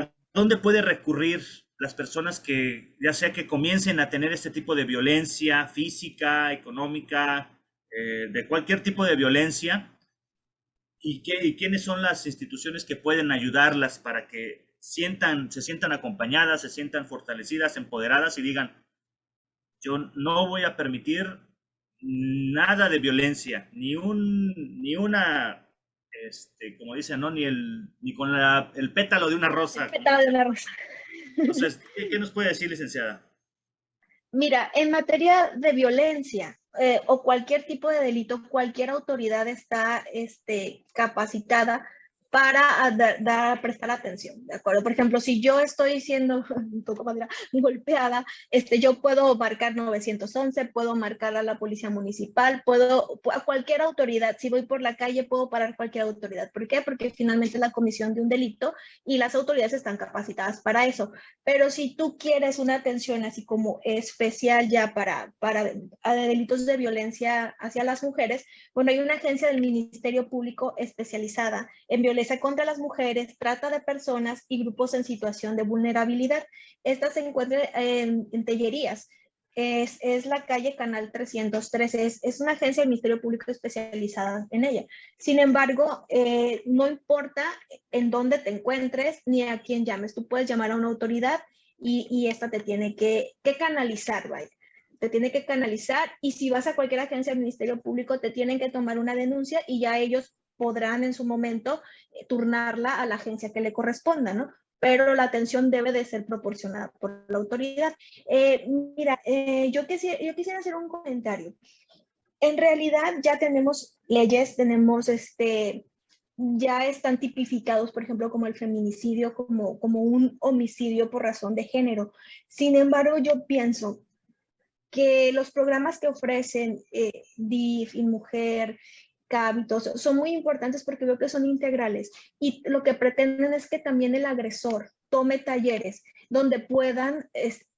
¿a dónde puede recurrir las personas que, ya sea que comiencen a tener este tipo de violencia física, económica, de cualquier tipo de violencia? ¿Y quiénes son las instituciones que pueden ayudarlas para que se sientan acompañadas, se sientan fortalecidas, empoderadas y digan, yo no voy a permitir nada de violencia, ni una, como dicen, ¿no? Ni con el pétalo de una rosa. El pétalo de una rosa. Entonces, ¿qué nos puede decir, licenciada? Mira, en materia de violencia o cualquier tipo de delito, cualquier autoridad está capacitada para prestar atención, ¿de acuerdo? Por ejemplo, si yo estoy siendo un poco más golpeada, yo puedo marcar 911, puedo marcar a la policía municipal, a cualquier autoridad. Si voy por la calle, puedo parar cualquier autoridad. ¿Por qué? Porque finalmente es la comisión de un delito y las autoridades están capacitadas para eso. Pero si tú quieres una atención así como especial ya para delitos de violencia hacia las mujeres, bueno, hay una agencia del Ministerio Público especializada en violencia contra las mujeres, trata de personas y grupos en situación de vulnerabilidad. Esta se encuentra en Tellerías. Es la calle Canal 313. Es una agencia del Ministerio Público especializada en ella. Sin embargo, no importa en dónde te encuentres ni a quién llames. Tú puedes llamar a una autoridad y esta te tiene que canalizar, ¿vale? Te tiene que canalizar, y si vas a cualquier agencia del Ministerio Público te tienen que tomar una denuncia y ya ellos podrán en su momento turnarla a la agencia que le corresponda, ¿no? Pero la atención debe de ser proporcionada por la autoridad. Mira, yo quisiera hacer un comentario. En realidad ya tenemos leyes, ya están tipificados, por ejemplo, como el feminicidio, como un homicidio por razón de género. Sin embargo, yo pienso que los programas que ofrecen DIF, InMujer, Hábitos, son muy importantes porque veo que son integrales y lo que pretenden es que también el agresor tome talleres donde puedan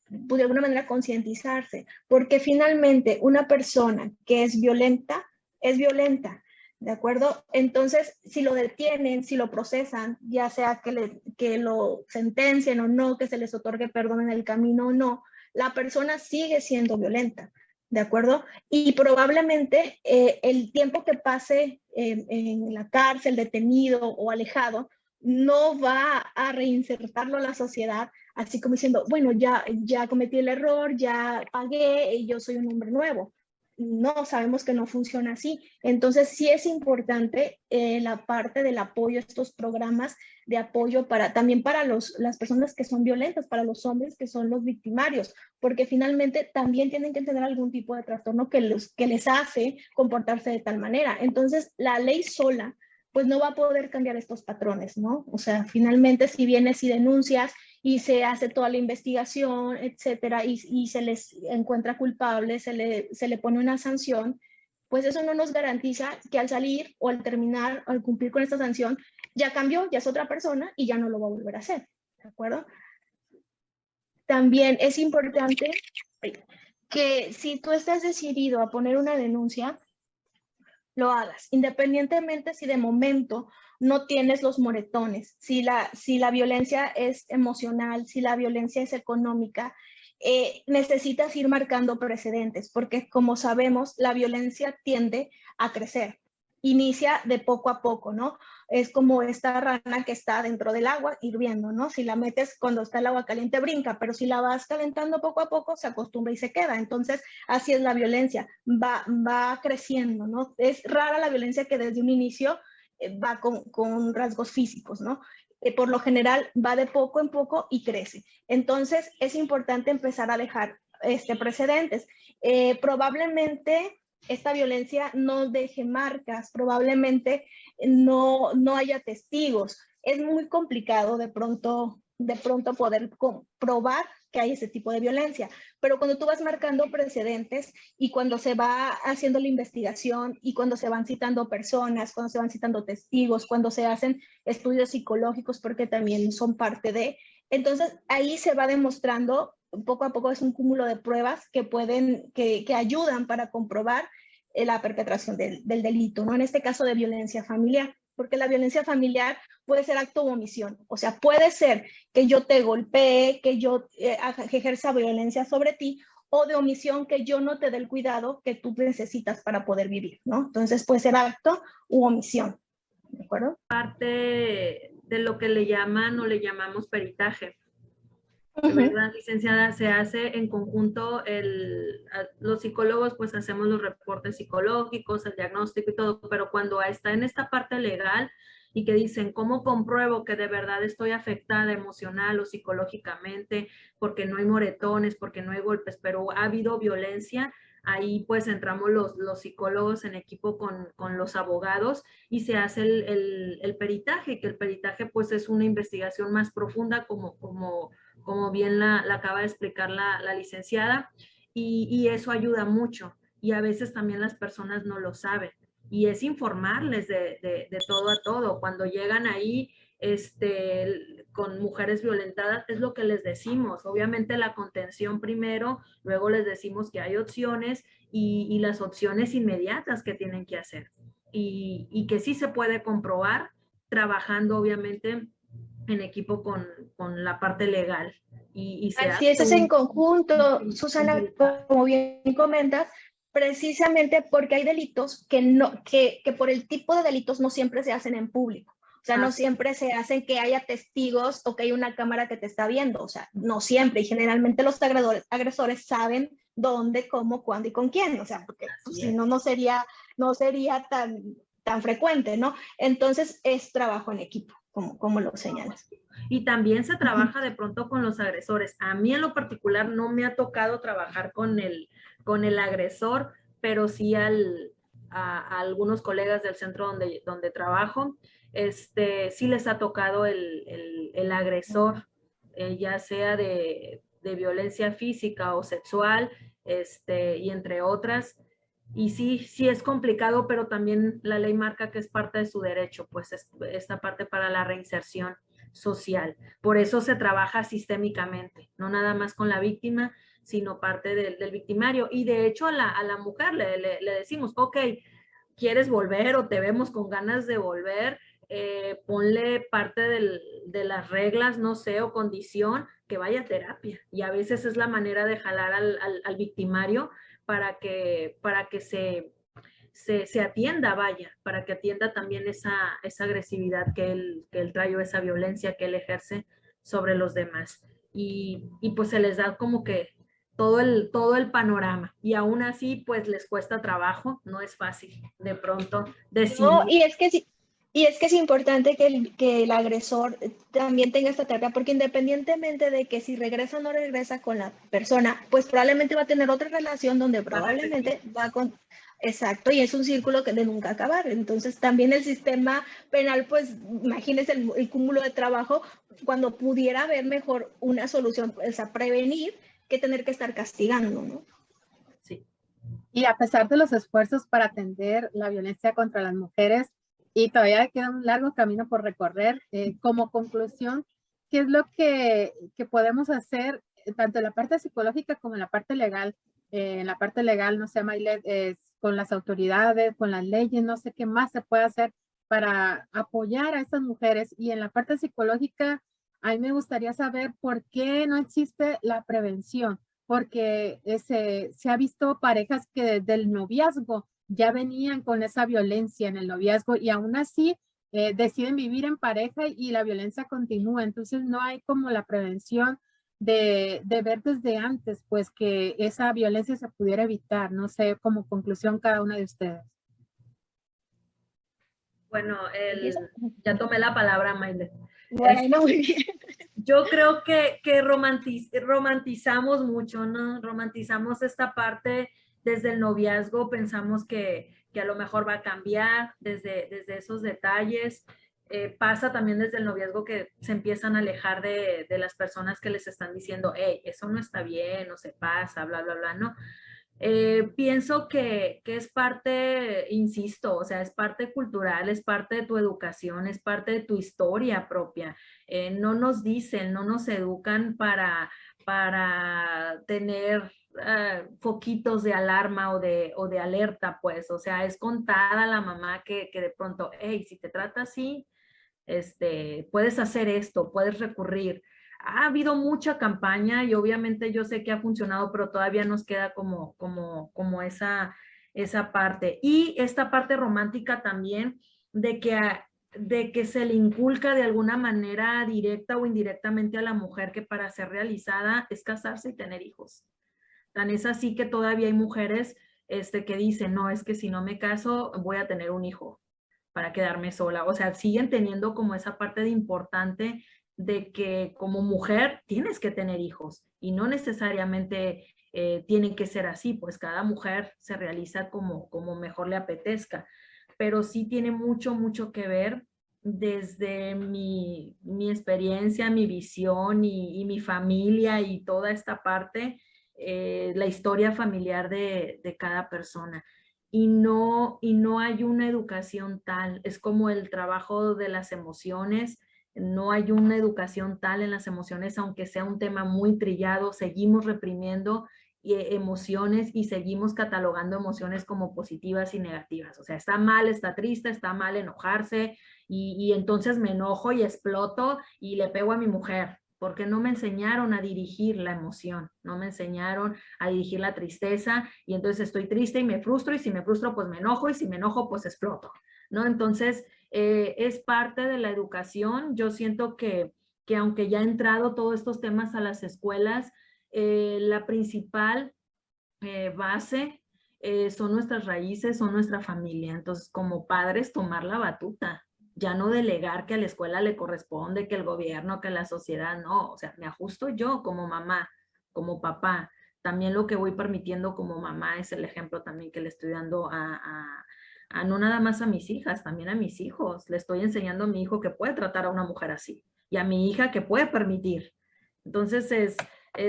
de alguna manera concientizarse, porque finalmente una persona que es violenta es violenta, ¿de acuerdo? Entonces, si lo detienen, si lo procesan, ya sea que lo sentencien o no, que se les otorgue perdón en el camino o no, la persona sigue siendo violenta, ¿de acuerdo? Y probablemente el tiempo que pase en la cárcel, detenido o alejado, no va a reinsertarlo a la sociedad, así como diciendo, bueno, ya cometí el error, ya pagué y yo soy un hombre nuevo. No, sabemos que no funciona así. Entonces, sí es importante la parte del apoyo, estos programas de apoyo también para las personas que son violentas, para los hombres que son los victimarios, porque finalmente también tienen que tener algún tipo de trastorno que les hace comportarse de tal manera. Entonces, la ley sola pues no va a poder cambiar estos patrones, ¿no? O sea, finalmente si vienes y denuncias y se hace toda la investigación, etcétera, y se les encuentra culpable, se le pone una sanción, pues eso no nos garantiza que al salir o al terminar, al cumplir con esta sanción, ya cambió, ya es otra persona y ya no lo va a volver a hacer, ¿de acuerdo? También es importante que si tú estás decidido a poner una denuncia, lo hagas, independientemente si de momento no tienes los moretones, si la violencia es emocional, si la violencia es económica, necesitas ir marcando precedentes, porque como sabemos, la violencia tiende a crecer. Inicia de poco a poco, ¿no? Es como esta rana que está dentro del agua hirviendo, ¿no? Si la metes cuando está el agua caliente, brinca, pero si la vas calentando poco a poco, se acostumbra y se queda. Entonces, así es la violencia, va creciendo, ¿no? Es rara la violencia que desde un inicio va con rasgos físicos, ¿no? Por lo general va de poco en poco y crece. Entonces, es importante empezar a dejar precedentes. Probablemente esta violencia no deje marcas, probablemente no haya testigos. Es muy complicado de pronto poder comprobar que hay ese tipo de violencia, pero cuando tú vas marcando precedentes y cuando se va haciendo la investigación y cuando se van citando personas, cuando se van citando testigos, cuando se hacen estudios psicológicos, porque también son parte de, entonces ahí se va demostrando poco a poco, es un cúmulo de pruebas que ayudan para comprobar la perpetración del delito, ¿no? En este caso de violencia familiar, porque la violencia familiar puede ser acto o omisión, o sea, puede ser que yo te golpee, que yo ejerza violencia sobre ti, o de omisión que yo no te dé el cuidado que tú necesitas para poder vivir, ¿no? Entonces puede ser acto u omisión, ¿de acuerdo? Parte de lo que le llaman o le llamamos peritaje. ¿Verdad, licenciada? Se hace en conjunto, los psicólogos pues hacemos los reportes psicológicos, el diagnóstico y todo, pero cuando está en esta parte legal y que dicen, ¿cómo compruebo que de verdad estoy afectada emocional o psicológicamente porque no hay moretones, porque no hay golpes, pero ha habido violencia? Ahí pues entramos los psicólogos en equipo con los abogados y se hace el peritaje, que el peritaje pues es una investigación más profunda como bien la acaba de explicar la licenciada, y eso ayuda mucho. Y a veces también las personas no lo saben. Y es informarles de todo a todo. Cuando llegan ahí con mujeres violentadas, es lo que les decimos. Obviamente la contención primero, luego les decimos que hay opciones y las opciones inmediatas que tienen que hacer. Y que sí se puede comprobar trabajando obviamente en equipo con la parte legal. Así es en conjunto, Susana, como bien comentas, precisamente porque hay delitos que por el tipo de delitos no siempre se hacen en público. O sea, no siempre se hacen que haya testigos o que haya una cámara que te está viendo. O sea, no siempre. Y generalmente los agresores saben dónde, cómo, cuándo y con quién. O sea, porque pues, si no sería tan frecuente, ¿no? Entonces es trabajo en equipo, como lo señalas. Y también se trabaja de pronto con los agresores. A mí en lo particular no me ha tocado trabajar con el agresor, pero sí a algunos colegas del centro donde trabajo, sí les ha tocado el agresor, ya sea de violencia física o sexual, y entre otras. Y sí es complicado, pero también la ley marca que es parte de su derecho, pues esta parte para la reinserción social. Por eso se trabaja sistémicamente, no nada más con la víctima, sino parte del victimario. Y de hecho a la mujer le decimos, ok, ¿quieres volver o te vemos con ganas de volver? Ponle parte de las reglas, no sé, o condición, que vaya a terapia. Y a veces es la manera de jalar al victimario para que se atienda, vaya, para que atienda también esa agresividad que él trae o esa violencia que él ejerce sobre los demás. Y pues se les da como que todo el panorama. Y aún así, pues les cuesta trabajo, no es fácil de pronto decidir. No, y es que sí. Y es que es importante que el agresor también tenga esta terapia, porque independientemente de que si regresa o no regresa con la persona, pues probablemente va a tener otra relación donde probablemente va con... Exacto, y es un círculo que de nunca acabar. Entonces también el sistema penal, pues imagínense el cúmulo de trabajo cuando pudiera haber mejor una solución, o sea, prevenir que tener que estar castigando, ¿no? Sí. Y a pesar de los esfuerzos para atender la violencia contra las mujeres, y todavía queda un largo camino por recorrer, como conclusión, ¿qué es lo que podemos hacer tanto en la parte psicológica como en la parte legal? En la parte legal, no sé, Maylet, con las autoridades, con las leyes, no sé qué más se puede hacer para apoyar a estas mujeres. Y en la parte psicológica, a mí me gustaría saber por qué no existe la prevención, porque se ha visto parejas que desde el noviazgo ya venían con esa violencia en el noviazgo y aún así deciden vivir en pareja y la violencia continúa. Entonces no hay como la prevención de ver desde antes, pues que esa violencia se pudiera evitar. No sé, como conclusión cada una de ustedes. Bueno, ya tomé la palabra, Maylet. Bueno, muy bien. Yo creo que romantizamos mucho, ¿no? Romantizamos esta parte desde el noviazgo, pensamos que a lo mejor va a cambiar desde esos detalles. Pasa también desde el noviazgo que se empiezan a alejar de las personas que les están diciendo, hey, eso no está bien, no se pasa, bla, bla, bla, ¿no? Pienso que es parte, insisto, o sea, es parte cultural, es parte de tu educación, es parte de tu historia propia. No nos dicen, no nos educan para tener foquitos de alarma o de alerta, pues, o sea, es contada la mamá que de pronto, hey, si te trata así, puedes hacer esto, puedes recurrir. Ha habido mucha campaña y obviamente yo sé que ha funcionado, pero todavía nos queda como esa parte. Y esta parte romántica también de que se le inculca de alguna manera directa o indirectamente a la mujer que para ser realizada es casarse y tener hijos. Tan es así que todavía hay mujeres que dicen, no, es que si no me caso voy a tener un hijo para quedarme sola. O sea, siguen teniendo como esa parte de importante de que como mujer tienes que tener hijos y no necesariamente tienen que ser así, pues cada mujer se realiza como mejor le apetezca, pero sí tiene mucho, mucho que ver desde mi experiencia, mi visión y mi familia y toda esta parte, la historia familiar de cada persona. Y no hay una educación tal, es como el trabajo de las emociones, no hay una educación tal en las emociones, aunque sea un tema muy trillado, seguimos reprimiendo emociones y seguimos catalogando emociones como positivas y negativas. O sea, está mal, está triste, está mal enojarse y entonces me enojo y exploto y le pego a mi mujer, porque no me enseñaron a dirigir la emoción, no me enseñaron a dirigir la tristeza y entonces estoy triste y me frustro y si me frustro pues me enojo y si me enojo pues exploto, ¿no? Entonces es parte de la educación. Yo siento que aunque ya ha entrado todos estos temas a las escuelas, la principal base son nuestras raíces, son nuestra familia. Entonces como padres tomar la batuta, ya no delegar que a la escuela le corresponde, que el gobierno, que la sociedad, no, o sea, me ajusto yo como mamá, como papá. También lo que voy permitiendo como mamá es el ejemplo también que le estoy dando a no nada más a mis hijas, también a mis hijos. Le estoy enseñando a mi hijo que puede tratar a una mujer así y a mi hija que puede permitir. Entonces,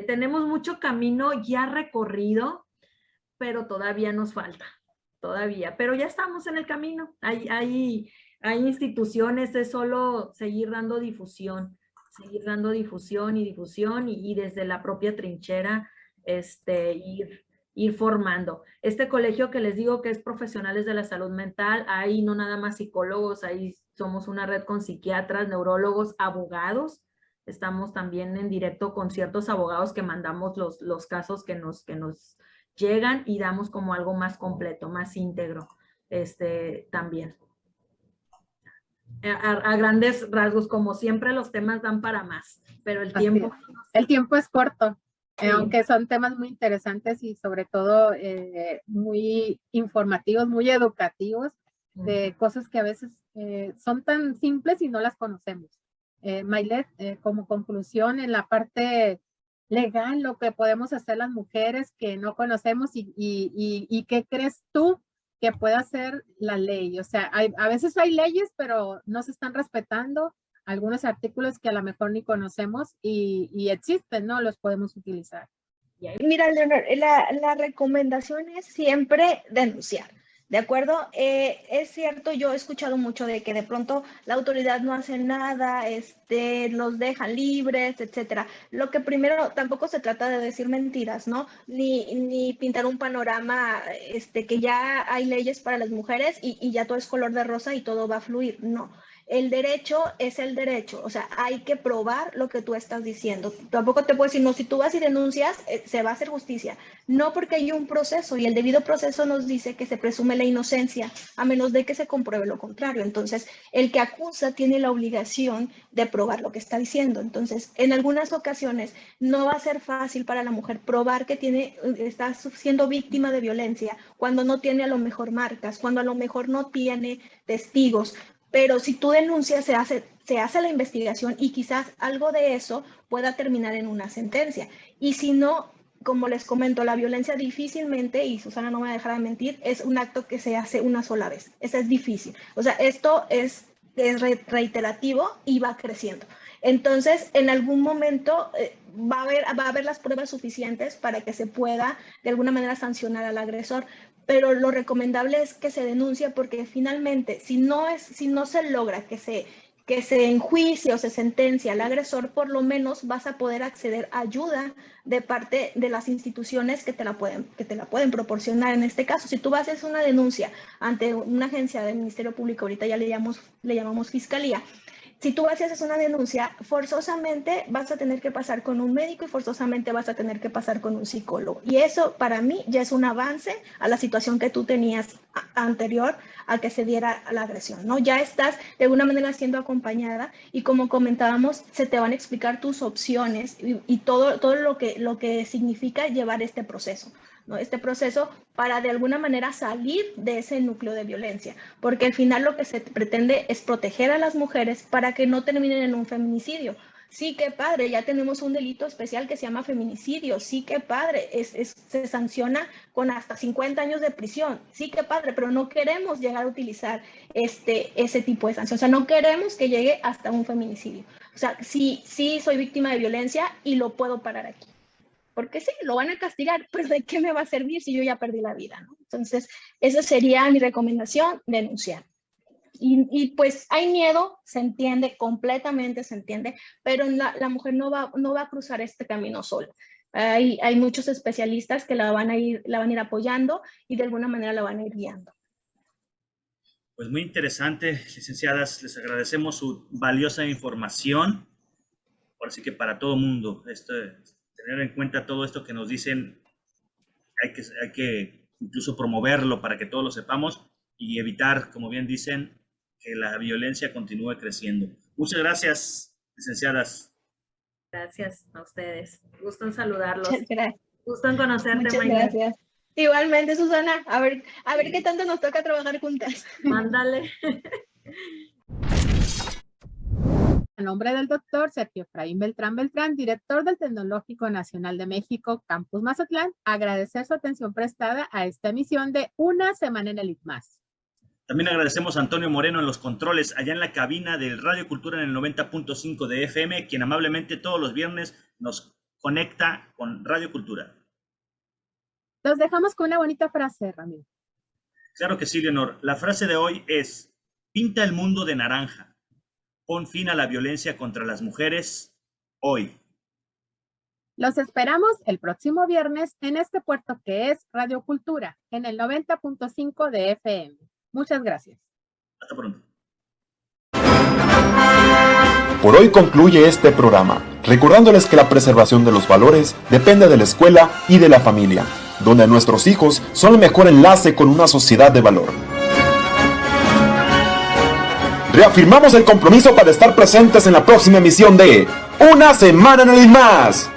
tenemos mucho camino ya recorrido, pero todavía nos falta, todavía, pero ya estamos en el camino. Hay instituciones, es solo seguir dando difusión y desde la propia trinchera ir ir formando. Este colegio que les digo que es profesionales de la salud mental, ahí no nada más psicólogos, ahí somos una red con psiquiatras, neurólogos, abogados. Estamos también en directo con ciertos abogados que mandamos los casos que nos llegan y damos como algo más completo, más íntegro también. A grandes rasgos, como siempre, los temas dan para más, pero el tiempo... El tiempo es corto. Sí. Aunque son temas muy interesantes y sobre todo muy informativos, muy educativos, de cosas que a veces son tan simples y no las conocemos. Maylet, como conclusión en la parte legal, lo que podemos hacer las mujeres que no conocemos y ¿qué crees tú que puede hacer la ley? O sea, a veces hay leyes, pero no se están respetando algunos artículos que a lo mejor ni conocemos y existen, ¿no? Los podemos utilizar. Mira, Leonor, la recomendación es siempre denunciar, ¿de acuerdo? Es cierto, yo he escuchado mucho de que de pronto la autoridad no hace nada, los dejan libres, etcétera. Lo que primero, tampoco se trata de decir mentiras, ¿no? Ni pintar un panorama que ya hay leyes para las mujeres y ya todo es color de rosa y todo va a fluir, no. El derecho es el derecho, o sea, hay que probar lo que tú estás diciendo. Tampoco te puedo decir, no, si tú vas y denuncias, se va a hacer justicia. No, porque hay un proceso y el debido proceso nos dice que se presume la inocencia, a menos de que se compruebe lo contrario. Entonces, el que acusa tiene la obligación de probar lo que está diciendo. Entonces, en algunas ocasiones no va a ser fácil para la mujer probar que está siendo víctima de violencia, cuando no tiene a lo mejor marcas, cuando a lo mejor no tiene testigos. Pero si tú denuncias, se hace la investigación y quizás algo de eso pueda terminar en una sentencia. Y si no, como les comento, la violencia difícilmente, y Susana no me dejará mentir, es un acto que se hace una sola vez. Eso es difícil. O sea, esto es reiterativo y va creciendo. Entonces, en algún momento va a haber las pruebas suficientes para que se pueda de alguna manera sancionar al agresor. Pero lo recomendable es que se denuncie, porque finalmente, si no se logra que se enjuicie o se sentencia al agresor, por lo menos vas a poder acceder a ayuda de parte de las instituciones que te la pueden proporcionar. En este caso, si tú vas a hacer una denuncia ante una agencia del Ministerio Público, ahorita ya le llamamos Fiscalía, si tú haces una denuncia, forzosamente vas a tener que pasar con un médico y forzosamente vas a tener que pasar con un psicólogo. Y eso para mí ya es un avance a la situación que tú tenías anterior a que se diera la agresión, ¿no? Ya estás de alguna manera siendo acompañada y, como comentábamos, se te van a explicar tus opciones y todo lo que significa llevar este proceso, ¿no? Este proceso para de alguna manera salir de ese núcleo de violencia, porque al final lo que se pretende es proteger a las mujeres para que no terminen en un feminicidio. Sí, qué padre, ya tenemos un delito especial que se llama feminicidio, sí, qué padre, se sanciona con hasta 50 años de prisión, sí, qué padre, pero no queremos llegar a utilizar ese tipo de sanción, o sea, no queremos que llegue hasta un feminicidio. O sea, sí soy víctima de violencia y lo puedo parar aquí. Porque sí, lo van a castigar, pero ¿de qué me va a servir si yo ya perdí la vida, ¿no? Entonces, esa sería mi recomendación, denunciar. Y pues hay miedo, se entiende, completamente se entiende, pero la mujer no va a cruzar este camino sola. Hay muchos especialistas que la van a ir apoyando y de alguna manera la van a ir guiando. Pues muy interesante, licenciadas, les agradecemos su valiosa información. Ahora sí que para todo mundo, tener en cuenta todo esto que nos dicen, hay que incluso promoverlo para que todos lo sepamos y evitar, como bien dicen, que la violencia continúe creciendo. Muchas gracias, licenciadas. Gracias a ustedes. Gusto en saludarlos. Gracias. Gusto en conocerte, Muchas Maylet. gracias. Igualmente, Susana, a ver qué tanto nos toca trabajar juntas. Mándale. A nombre del doctor Sergio Efraín Beltrán, director del Tecnológico Nacional de México, Campus Mazatlán, agradecer su atención prestada a esta emisión de Una Semana en el ITMAS. También agradecemos a Antonio Moreno en los controles, allá en la cabina del Radio Cultura en el 90.5 de FM, quien amablemente todos los viernes nos conecta con Radio Cultura. Los dejamos con una bonita frase, Ramiro. Claro que sí, Leonor. La frase de hoy es: pinta el mundo de naranja. Pon fin a la violencia contra las mujeres hoy. Los esperamos el próximo viernes en este puerto que es Radio Cultura, en el 90.5 de FM. Muchas gracias. Hasta pronto. Por hoy concluye este programa, recordándoles que la preservación de los valores depende de la escuela y de la familia, donde nuestros hijos son el mejor enlace con una sociedad de valor. Reafirmamos el compromiso para estar presentes en la próxima emisión de Una Semana en el Más.